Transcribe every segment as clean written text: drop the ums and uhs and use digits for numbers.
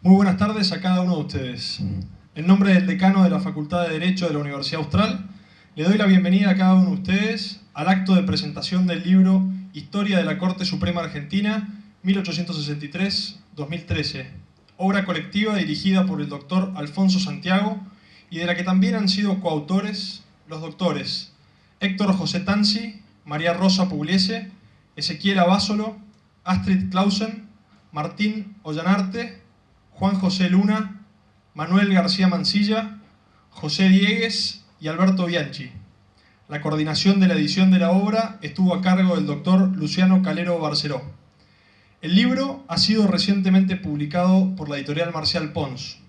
Muy buenas tardes a cada uno de ustedes. En nombre del decano de la Facultad de Derecho de la Universidad Austral, le doy la bienvenida a cada uno de ustedes al acto de presentación del libro Historia de la Corte Suprema Argentina, 1863-2013, obra colectiva dirigida por el doctor Alfonso Santiago y de la que también han sido coautores los doctores Héctor José Tanzi, María Rosa Pugliese, Ezequiel Abásolo, Astrid Clausen, Martín Ollanarte, Juan José Luna, Manuel García Mansilla, José Diegues y Alberto Bianchi. La coordinación de la edición de la obra estuvo a cargo del doctor Luciano Calero Barceló. El libro ha sido recientemente publicado por la editorial Marcial Pons.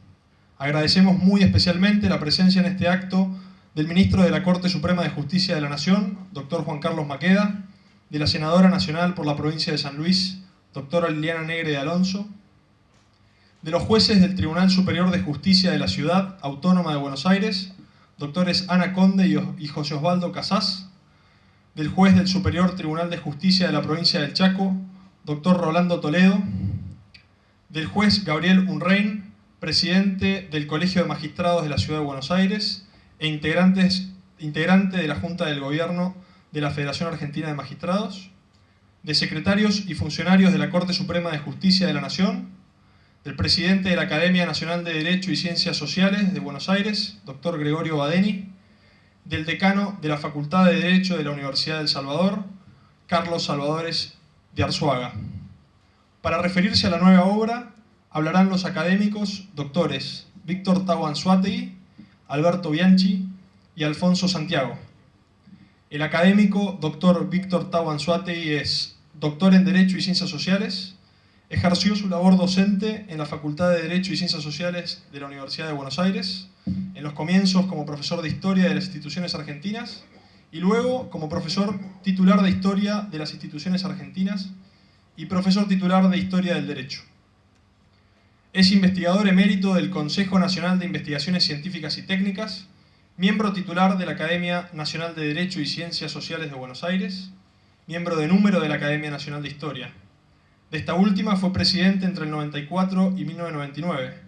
Agradecemos muy especialmente la presencia en este acto del ministro de la Corte Suprema de Justicia de la Nación, doctor Juan Carlos Maqueda, de la senadora nacional por la provincia de San Luis, doctora Liliana Negre de Alonso, de los jueces del Tribunal Superior de Justicia de la Ciudad Autónoma de Buenos Aires, doctores Ana Conde y José Osvaldo Casás, del juez del Superior Tribunal de Justicia de la provincia del Chaco, doctor Rolando Toledo, del juez Gabriel Unrein, presidente del Colegio de Magistrados de la Ciudad de Buenos Aires e integrante de la Junta del Gobierno de la Federación Argentina de Magistrados, de secretarios y funcionarios de la Corte Suprema de Justicia de la Nación, del presidente de la Academia Nacional de Derecho y Ciencias Sociales de Buenos Aires, doctor Gregorio Badeni, del decano de la Facultad de Derecho de la Universidad del Salvador, Carlos Salvadores de Arzuaga. Para referirse a la nueva obra, hablarán los académicos doctores Víctor Tau Anzoátegui, Alberto Bianchi y Alfonso Santiago. El académico doctor Víctor Tau Anzoátegui es doctor en Derecho y Ciencias Sociales. Ejerció su labor docente en la Facultad de Derecho y Ciencias Sociales de la Universidad de Buenos Aires, en los comienzos como profesor de Historia de las Instituciones Argentinas y luego como profesor titular de Historia de las Instituciones Argentinas y profesor titular de Historia del Derecho. Es investigador emérito del Consejo Nacional de Investigaciones Científicas y Técnicas, miembro titular de la Academia Nacional de Derecho y Ciencias Sociales de Buenos Aires, miembro de número de la Academia Nacional de Historia. De esta última fue presidente entre el 94 y 1999.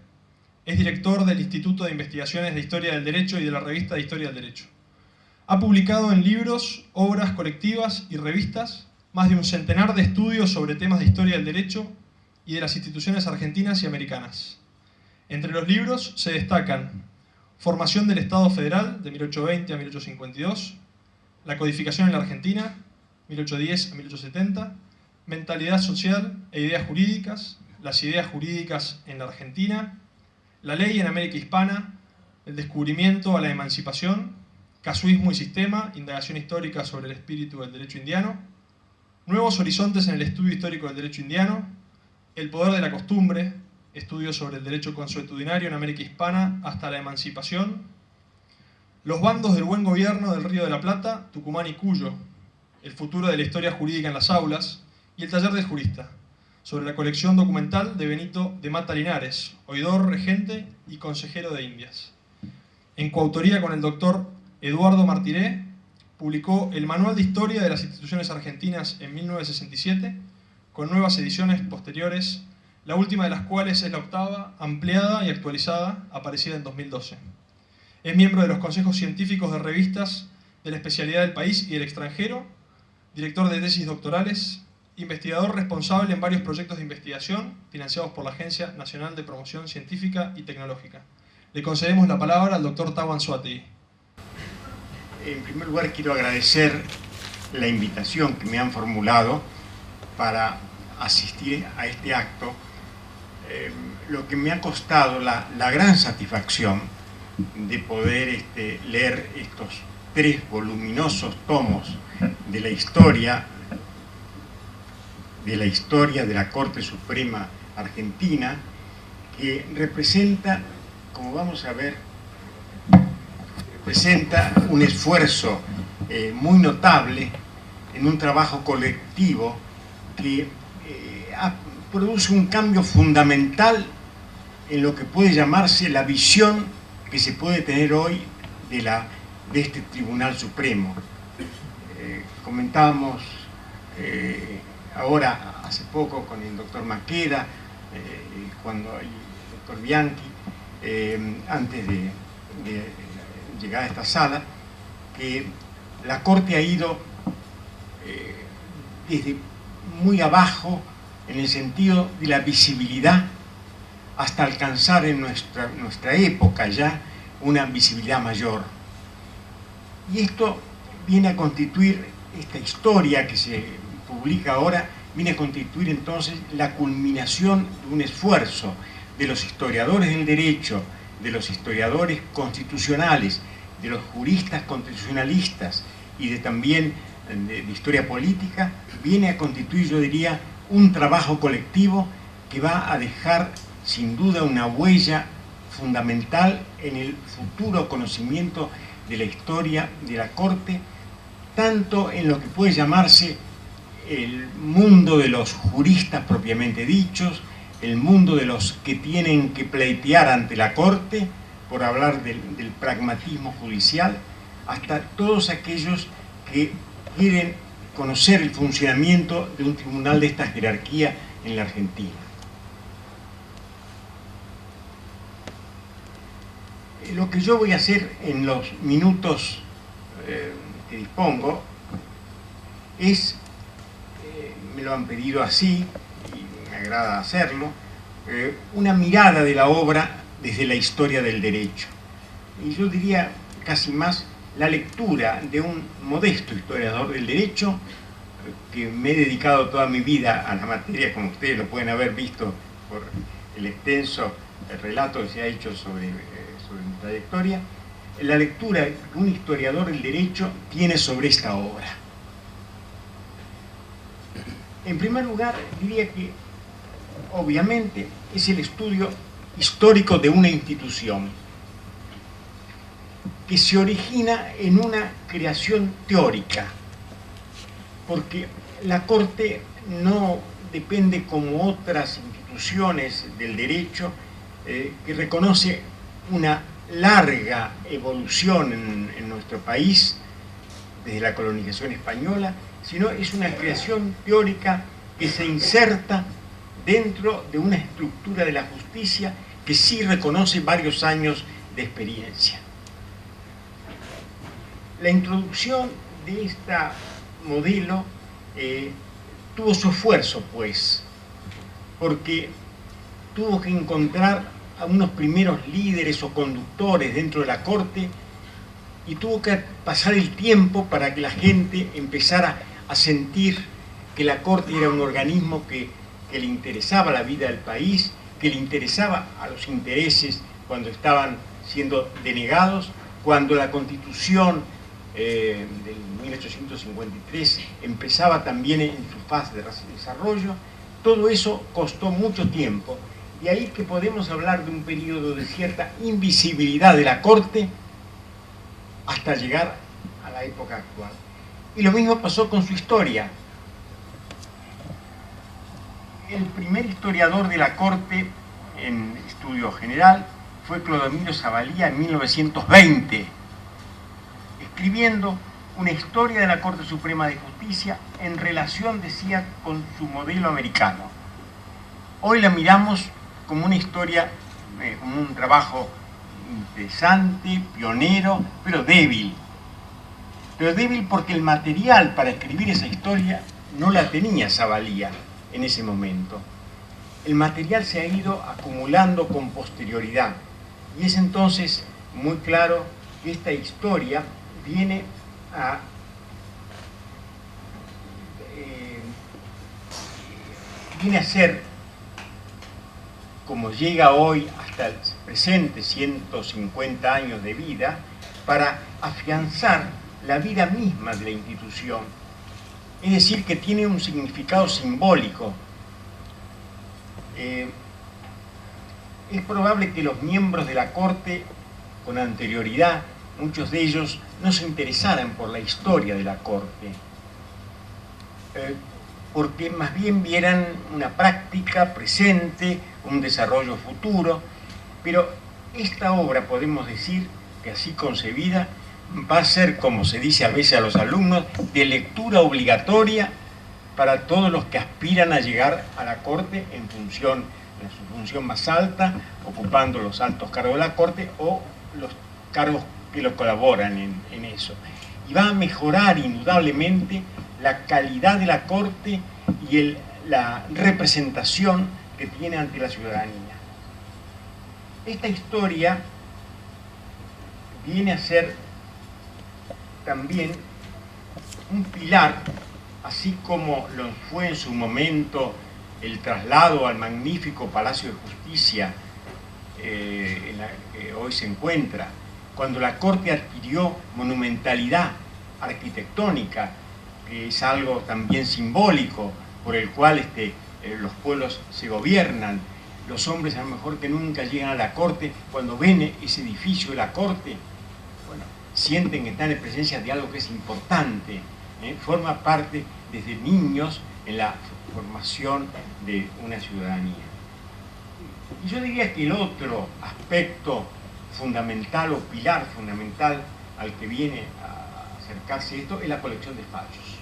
Es director del Instituto de Investigaciones de Historia del Derecho y de la Revista de Historia del Derecho. Ha publicado en libros, obras colectivas y revistas más de un centenar de estudios sobre temas de historia del derecho y de las instituciones argentinas y americanas. Entre los libros se destacan Formación del Estado Federal, de 1820 a 1852, La Codificación en la Argentina, 1810 a 1870, Mentalidad Social e Ideas Jurídicas, Las Ideas Jurídicas en la Argentina, La Ley en América Hispana, El Descubrimiento a la Emancipación, Casuismo y Sistema, Indagación Histórica sobre el Espíritu del Derecho Indiano, Nuevos Horizontes en el Estudio Histórico del Derecho Indiano, El Poder de la Costumbre, Estudios sobre el Derecho Consuetudinario en América Hispana hasta la Emancipación, Los Bandos del Buen Gobierno del Río de la Plata, Tucumán y Cuyo, El Futuro de la Historia Jurídica en las Aulas, y El Taller del Jurista, sobre la colección documental de Benito de Mata Linares, oidor, regente y consejero de Indias. En coautoría con el doctor Eduardo Martiré, publicó el Manual de Historia de las Instituciones Argentinas en 1967, con nuevas ediciones posteriores, la última de las cuales es la octava, ampliada y actualizada, aparecida en 2012. Es miembro de los consejos científicos de revistas de la especialidad del país y del extranjero, director de tesis doctorales, investigador responsable en varios proyectos de investigación financiados por la Agencia Nacional de Promoción Científica y Tecnológica. Le concedemos la palabra al doctor Tau Anzoátegui. En primer lugar, quiero agradecer la invitación que me han formulado para asistir a este acto, lo que me ha costado la gran satisfacción de poder leer estos 3 voluminosos tomos de la historia de la Corte Suprema Argentina, que representa, como vamos a ver, representa un esfuerzo muy notable en un trabajo colectivo que produce un cambio fundamental en lo que puede llamarse la visión que se puede tener hoy de este Tribunal Supremo. Comentábamos ahora, hace poco, con el doctor Maqueda, cuando el doctor Bianchi, antes de llegar a esta sala, que la Corte ha ido desde muy abajo en el sentido de la visibilidad hasta alcanzar en nuestra época ya una visibilidad mayor. Y esto viene a constituir, esta historia que se publica ahora, viene a constituir entonces la culminación de un esfuerzo de los historiadores del derecho, de los historiadores constitucionales, de los juristas constitucionalistas y también de historia política, viene a constituir, yo diría, un trabajo colectivo que va a dejar sin duda una huella fundamental en el futuro conocimiento de la historia de la Corte, tanto en lo que puede llamarse el mundo de los juristas propiamente dichos, el mundo de los que tienen que pleitear ante la Corte, por hablar del pragmatismo judicial, hasta todos aquellos que quieren conocer el funcionamiento de un tribunal de esta jerarquía en la Argentina. Lo que yo voy a hacer en los minutos que dispongo es, me lo han pedido así, y me agrada hacerlo, una mirada de la obra desde la historia del derecho. Y yo diría casi más la lectura de un modesto historiador del derecho, que me he dedicado toda mi vida a la materia, como ustedes lo pueden haber visto por el extenso relato que se ha hecho sobre mi trayectoria, la lectura que un historiador del derecho tiene sobre esta obra. En primer lugar, diría que obviamente es el estudio histórico de una institución que se origina en una creación teórica, porque la Corte no depende como otras instituciones del derecho que reconoce una larga evolución en nuestro país desde la colonización española, sino es una creación teórica que se inserta dentro de una estructura de la justicia que sí reconoce varios años de experiencia. La introducción de este modelo tuvo su esfuerzo, pues, porque tuvo que encontrar a unos primeros líderes o conductores dentro de la Corte y tuvo que pasar el tiempo para que la gente empezara a sentir que la Corte era un organismo que le interesaba la vida del país, que le interesaba a los intereses cuando estaban siendo denegados, cuando la Constitución del 1853 empezaba también en su fase de desarrollo. Todo eso costó mucho tiempo. Y ahí que podemos hablar de un periodo de cierta invisibilidad de la Corte hasta llegar a la época actual. Y lo mismo pasó con su historia. El primer historiador de la Corte en estudio general fue Clodomiro Zavalía en 1920, escribiendo una historia de la Corte Suprema de Justicia en relación, decía, con su modelo americano. Hoy la miramos como una historia, como un trabajo interesante, pionero, pero débil. Pero débil porque el material para escribir esa historia no la tenía Zavalía en ese momento. El material se ha ido acumulando con posterioridad y es entonces muy claro que esta historia viene a ser, como llega hoy hasta el presente, 150 años de vida, para afianzar la vida misma de la institución. Es decir, que tiene un significado simbólico. Es probable que los miembros de la Corte, con anterioridad, muchos de ellos no se interesaran por la historia de la Corte, porque más bien vieran una práctica presente, un desarrollo futuro, pero esta obra, podemos decir, que así concebida, va a ser, como se dice a veces a los alumnos, de lectura obligatoria para todos los que aspiran a llegar a la Corte en función en su función más alta, ocupando los altos cargos de la Corte o los cargos que lo colaboran en eso. Y va a mejorar indudablemente la calidad de la Corte y la representación que tiene ante la ciudadanía. Esta historia viene a ser también un pilar, así como lo fue en su momento el traslado al magnífico Palacio de Justicia en la que hoy se encuentra, cuando la Corte adquirió monumentalidad arquitectónica, que es algo también simbólico, por el cual los pueblos se gobiernan. Los hombres a lo mejor que nunca llegan a la Corte, cuando ven ese edificio de la Corte, bueno, sienten que están en presencia de algo que es importante, forma parte desde niños en la formación de una ciudadanía. Y yo diría que el otro aspecto fundamental o pilar fundamental al que viene a acercarse esto es la colección de fallos.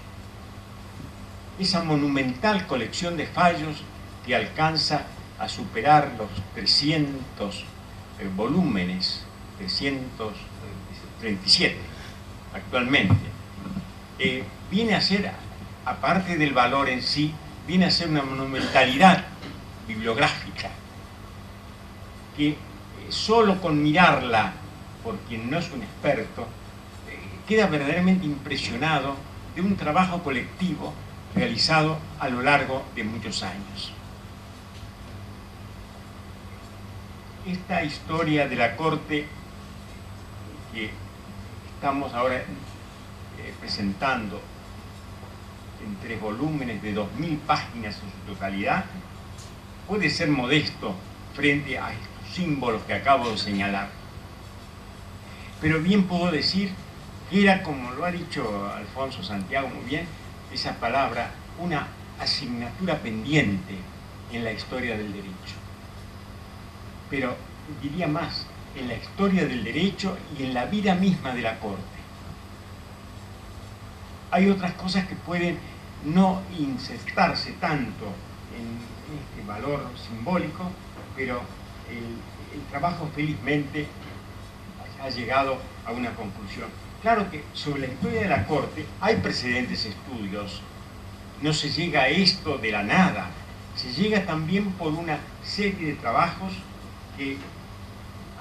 Esa monumental colección de fallos que alcanza a superar los 300 volúmenes, 337 actualmente, viene a ser, aparte del valor en sí, viene a ser una monumentalidad bibliográfica que solo con mirarla, por quien no es un experto, queda verdaderamente impresionado de un trabajo colectivo realizado a lo largo de muchos años. Esta historia de la Corte que estamos ahora presentando en 3 volúmenes de 2000 páginas en su totalidad, puede ser modesto frente a estos símbolos que acabo de señalar. Pero bien puedo decir que era, como lo ha dicho Alfonso Santiago muy bien, esa palabra, una asignatura pendiente en la historia del derecho. Pero diría más, en la historia del derecho y en la vida misma de la Corte. Hay otras cosas que pueden no insertarse tanto en este valor simbólico, pero el trabajo felizmente ha llegado a una conclusión. Claro que sobre la historia de la Corte hay precedentes estudios, no se llega a esto de la nada, se llega también por una serie de trabajos que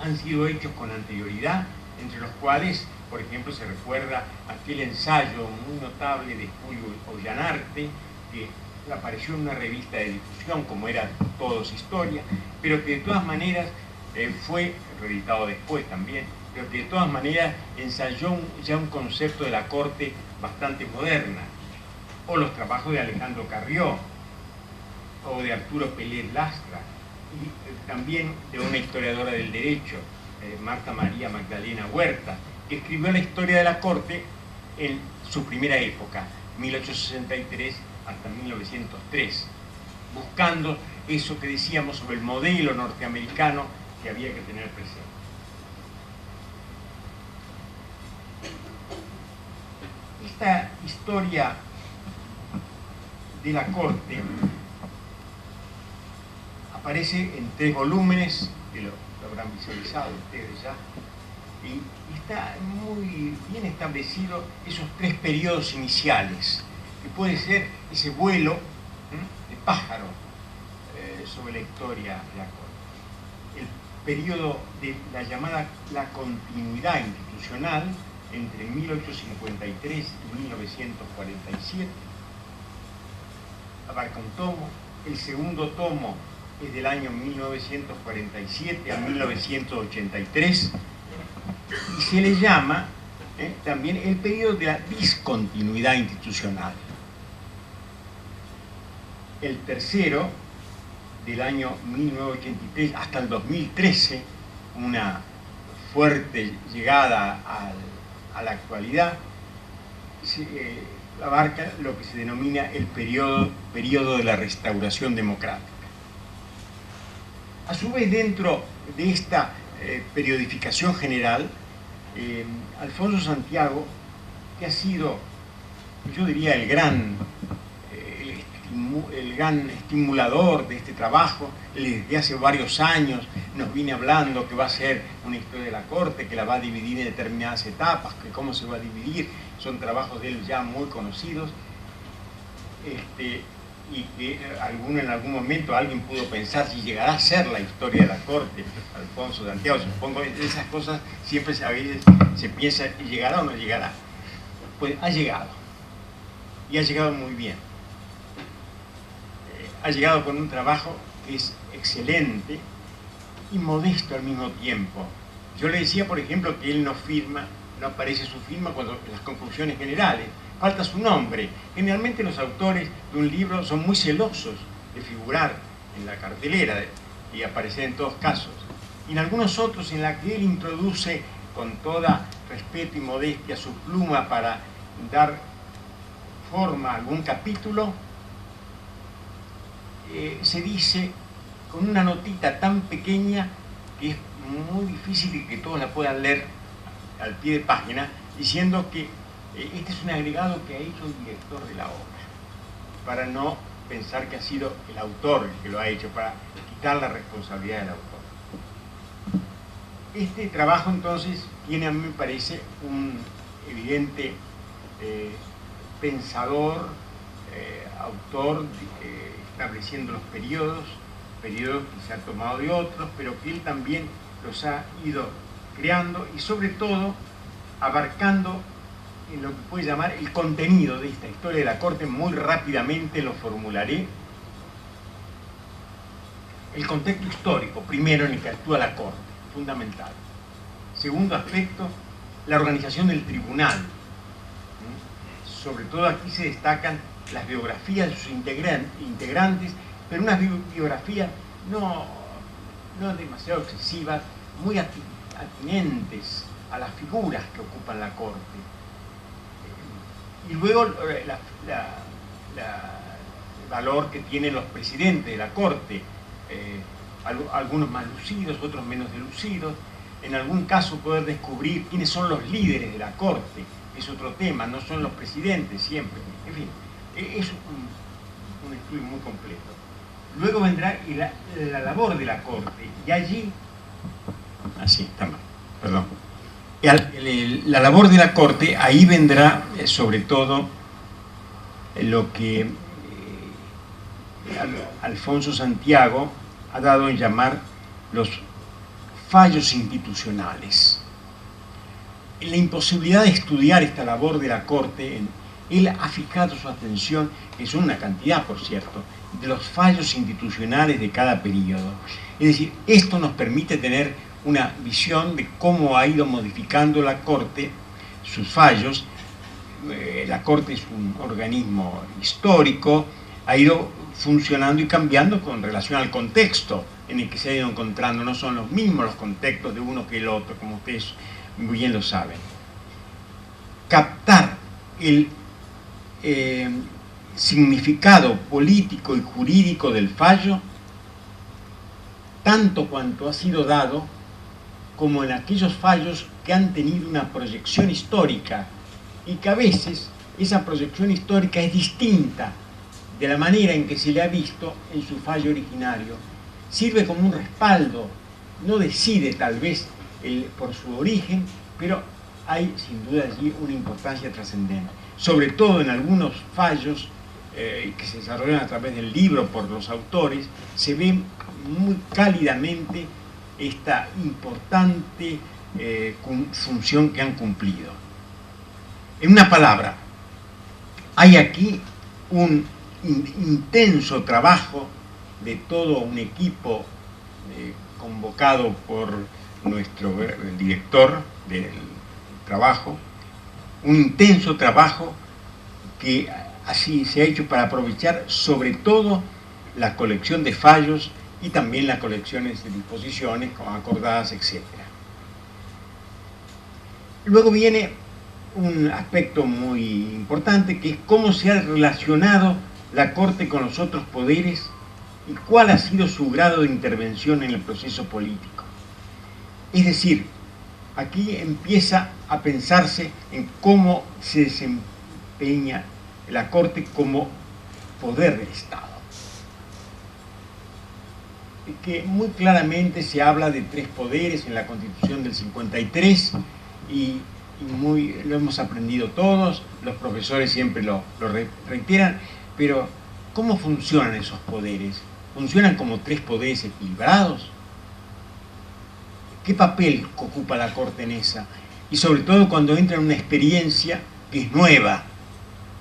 han sido hechos con anterioridad, entre los cuales, por ejemplo, se recuerda aquel ensayo muy notable de Julio Ollanarte, que apareció en una revista de difusión, como era Todos Historia, pero que de todas maneras fue reeditado después también, pero que de todas maneras ensayó ya un concepto de la Corte bastante moderna, o los trabajos de Alejandro Carrió, o de Arturo Pérez Lastra, y también de una historiadora del derecho, Marta María Magdalena Huerta, que escribió la historia de la Corte en su primera época, 1863 hasta 1903, buscando eso que decíamos sobre el modelo norteamericano que había que tener presente. Esta historia de la Corte aparece en 3 volúmenes, que lo habrán visualizado ustedes ya, y está muy bien establecido esos 3 periodos iniciales, que puede ser ese vuelo de pájaro sobre la historia de la Corte. El periodo de la llamada la continuidad institucional entre 1853 y 1947, abarca un tomo. El segundo tomo es del año 1947 a 1983 y se le llama también el periodo de la discontinuidad institucional. El tercero, del año 1983 hasta el 2013, una fuerte llegada a la actualidad, abarca lo que se denomina el periodo de la restauración democrática. A su vez, dentro de esta periodificación general, Alfonso Santiago, que ha sido, yo diría, el el gran estimulador de este trabajo, desde hace varios años nos viene hablando que va a ser una historia de la corte, que la va a dividir en determinadas etapas, que cómo se va a dividir, son trabajos de él ya muy conocidos, y que en algún momento alguien pudo pensar si llegará a ser la historia de la corte, Alfonso de Santiago. Supongo que esas cosas siempre a veces se piensa, ¿llegará o no llegará? Pues ha llegado, y ha llegado muy bien. Ha llegado con un trabajo que es excelente y modesto al mismo tiempo. Yo le decía, por ejemplo, que él no aparece su firma cuando en las conclusiones generales, falta su nombre. Generalmente los autores de un libro son muy celosos de figurar en la cartelera y aparecer en todos casos. Y en algunos otros en la que él introduce con toda respeto y modestia su pluma para dar forma a algún capítulo, se dice con una notita tan pequeña que es muy difícil que todos la puedan leer al pie de página, diciendo que este es un agregado que ha hecho el director de la obra, para no pensar que ha sido el autor el que lo ha hecho, para quitar la responsabilidad del autor. Este trabajo entonces tiene, a mí me parece, un evidente pensador, autor, estableciendo los periodos que se han tomado de otros, pero que él también los ha ido creando y sobre todo abarcando en lo que puede llamar el contenido de esta historia de la corte. Muy rápidamente lo formularé. El contexto histórico, primero, en el que actúa la corte, fundamental. Segundo aspecto, la organización del tribunal. Sobre todo aquí se destacan las biografías de sus integrantes, pero unas biografías no demasiado excesivas, muy atinentes a las figuras que ocupan la corte. Y luego el valor que tienen los presidentes de la corte, algunos más lucidos, otros menos lucidos. En algún caso poder descubrir quiénes son los líderes de la corte, es otro tema, no son los presidentes siempre. En fin, es un estudio muy completo. Luego vendrá la labor de la corte, y allí, así está mal, perdón. La labor de la corte, ahí vendrá sobre todo lo que Alfonso Santiago ha dado en llamar los fallos institucionales. En la imposibilidad de estudiar esta labor de la corte, él ha fijado su atención, que son una cantidad, por cierto, de los fallos institucionales de cada periodo. Es decir, esto nos permite tener una visión de cómo ha ido modificando la corte sus fallos. La corte es un organismo histórico, ha ido funcionando y cambiando con relación al contexto en el que se ha ido encontrando. No son los mismos los contextos de uno que el otro, como ustedes muy bien lo saben. Captar el significado político y jurídico del fallo, tanto cuanto ha sido dado, como en aquellos fallos que han tenido una proyección histórica y que a veces esa proyección histórica es distinta de la manera en que se le ha visto en su fallo originario. Sirve como un respaldo, no decide tal vez por su origen, pero hay sin duda allí una importancia trascendente. Sobre todo en algunos fallos que se desarrollan a través del libro por los autores, se ve muy cálidamente esta importante función que han cumplido. En una palabra, hay aquí un intenso trabajo de todo un equipo convocado por nuestro director del trabajo, un intenso trabajo que así se ha hecho para aprovechar sobre todo la colección de fallos y también las colecciones de disposiciones acordadas, etc. Luego viene un aspecto muy importante, que es cómo se ha relacionado la Corte con los otros poderes y cuál ha sido su grado de intervención en el proceso político. Es decir, aquí empieza a pensarse en cómo se desempeña la Corte como poder del Estado. Que muy claramente se habla de 3 poderes en la Constitución del 53 y lo hemos aprendido todos, los profesores siempre lo reiteran, pero ¿cómo funcionan esos poderes? ¿Funcionan como 3 poderes equilibrados? ¿Qué papel ocupa la Corte en esa? Y sobre todo cuando entra en una experiencia que es nueva,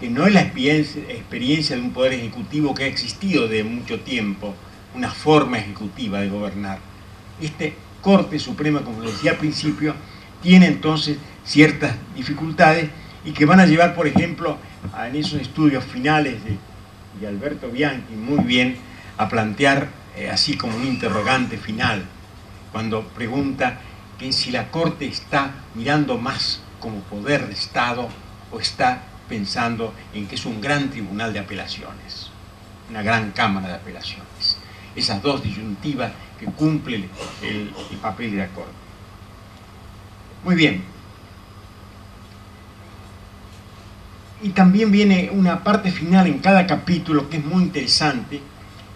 que no es la experiencia de un poder ejecutivo que ha existido de mucho tiempo, una forma ejecutiva de gobernar. Corte Suprema, como les decía al principio, tiene entonces ciertas dificultades y que van a llevar, por ejemplo, en esos estudios finales de Alberto Bianchi, muy bien, a plantear así como un interrogante final, cuando pregunta que si la Corte está mirando más como poder de Estado o está pensando en que es un gran tribunal de apelaciones, una gran cámara de apelaciones. Esas 2 disyuntivas que cumple el papel de la Corte. Muy bien. Y también viene una parte final en cada capítulo que es muy interesante,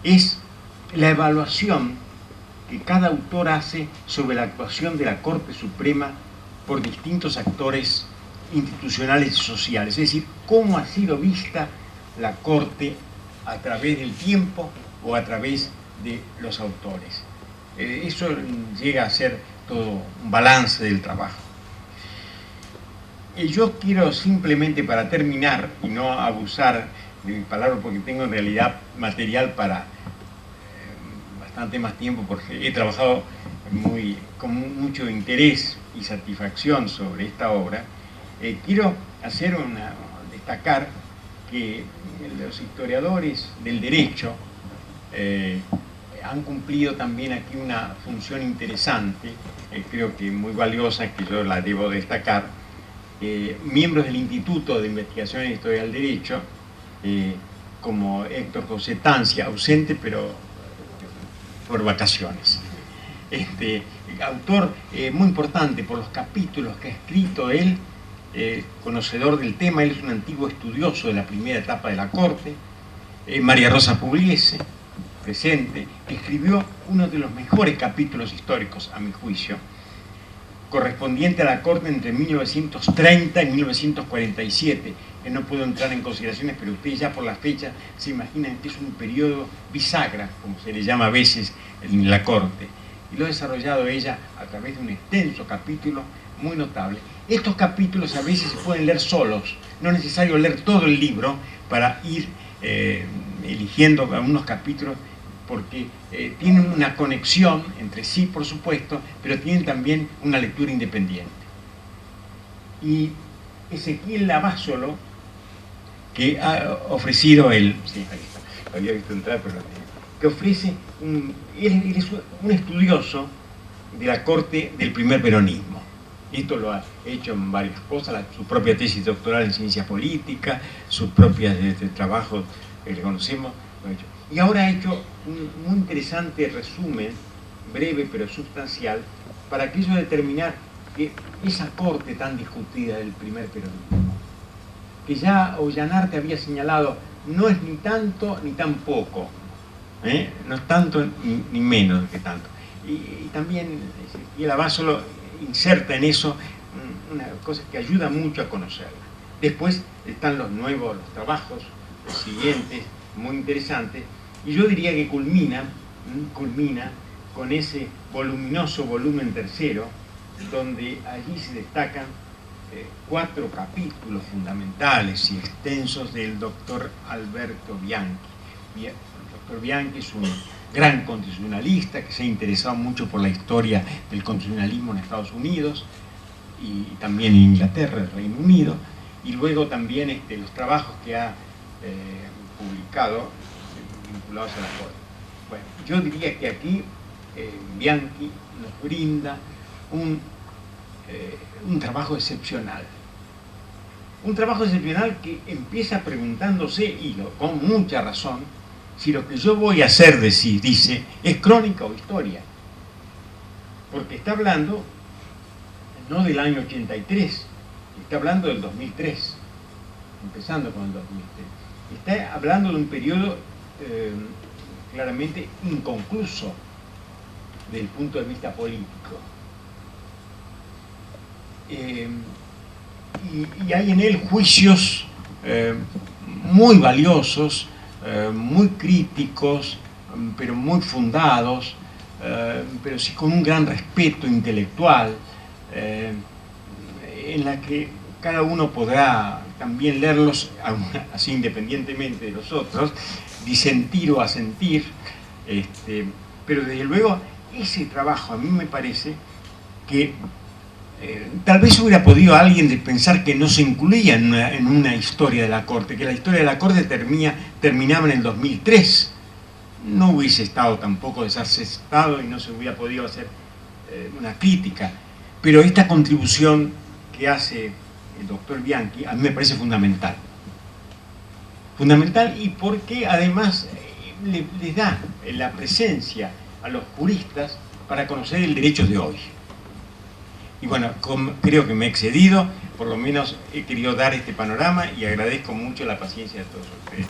es la evaluación que cada autor hace sobre la actuación de la Corte Suprema por distintos actores institucionales y sociales, es decir, cómo ha sido vista la Corte a través del tiempo o a través de los autores. Eso llega a ser todo un balance del trabajo. Yo quiero simplemente, para terminar y no abusar de mi palabra, porque tengo en realidad material para bastante más tiempo, porque he trabajado con mucho interés y satisfacción sobre esta obra, quiero destacar que los historiadores del derecho han cumplido también aquí una función interesante, creo que muy valiosa, que yo la debo destacar. Miembros del Instituto de Investigación en Historia del Derecho, como Héctor José Tancia, ausente pero por vacaciones. Autor muy importante por los capítulos que ha escrito él, conocedor del tema, él es un antiguo estudioso de la primera etapa de la Corte. María Rosa Pugliese, presente, escribió uno de los mejores capítulos históricos, a mi juicio, correspondiente a la Corte entre 1930 y 1947, que no puedo entrar en consideraciones, pero ustedes ya por la fecha se imaginan que es un periodo bisagra, como se le llama a veces en la Corte, y lo ha desarrollado ella a través de un extenso capítulo muy notable. Estos capítulos a veces se pueden leer solos, no es necesario leer todo el libro para ir eligiendo algunos capítulos, porque tienen una conexión entre sí, por supuesto, pero tienen también una lectura independiente. Y Ezequiel Lavásolo, que ha ofrecido sí, ahí está, lo había visto entrar, pero que ofrece, él es un estudioso de la Corte del primer peronismo. Esto lo ha hecho en varias cosas, su propia tesis doctoral en ciencia política, sus propios trabajos que le conocemos, lo ha hecho. Y ahora ha hecho un muy interesante resumen, breve pero sustancial, para aquello de determinar que esa Corte tan discutida del primer peronismo, que ya Ollanarte había señalado, no es ni tanto ni tan poco, no es tanto ni menos que tanto. Y también Lavásolo inserta en eso una cosa que ayuda mucho a conocerla. Después están los trabajos, los siguientes, muy interesantes, y yo diría que culmina con ese voluminoso volumen tercero, donde allí se destacan 4 capítulos fundamentales y extensos del doctor Alberto Bianchi. El doctor Bianchi es un gran constitucionalista que se ha interesado mucho por la historia del constitucionalismo en Estados Unidos y también en Inglaterra, el Reino Unido, y luego también los trabajos que ha publicado vinculados a la Corte. Bueno, yo diría que aquí Bianchi nos brinda un trabajo excepcional. Un trabajo excepcional que empieza preguntándose, y con mucha razón, si lo que yo voy a hacer, dice, es crónica o historia. Porque está hablando no del año 83, está hablando del 2003, empezando con el 2003. está hablando de un periodo claramente inconcluso desde el punto de vista político. Y hay en él juicios muy valiosos, muy críticos, pero muy fundados, pero sí con un gran respeto intelectual, en la que cada uno podrá también leerlos así independientemente de los otros, disentir o asentir, pero desde luego ese trabajo a mí me parece que tal vez hubiera podido alguien pensar que no se incluía en una historia de la Corte, que la historia de la Corte terminaba en el 2003. No hubiese estado tampoco desasestado y no se hubiera podido hacer una crítica. Pero esta contribución que hace el doctor Bianchi a mí me parece fundamental. Fundamental, y porque además les da la presencia a los juristas para conocer el derecho de hoy. Y bueno, creo que me he excedido, por lo menos he querido dar este panorama y agradezco mucho la paciencia de todos ustedes.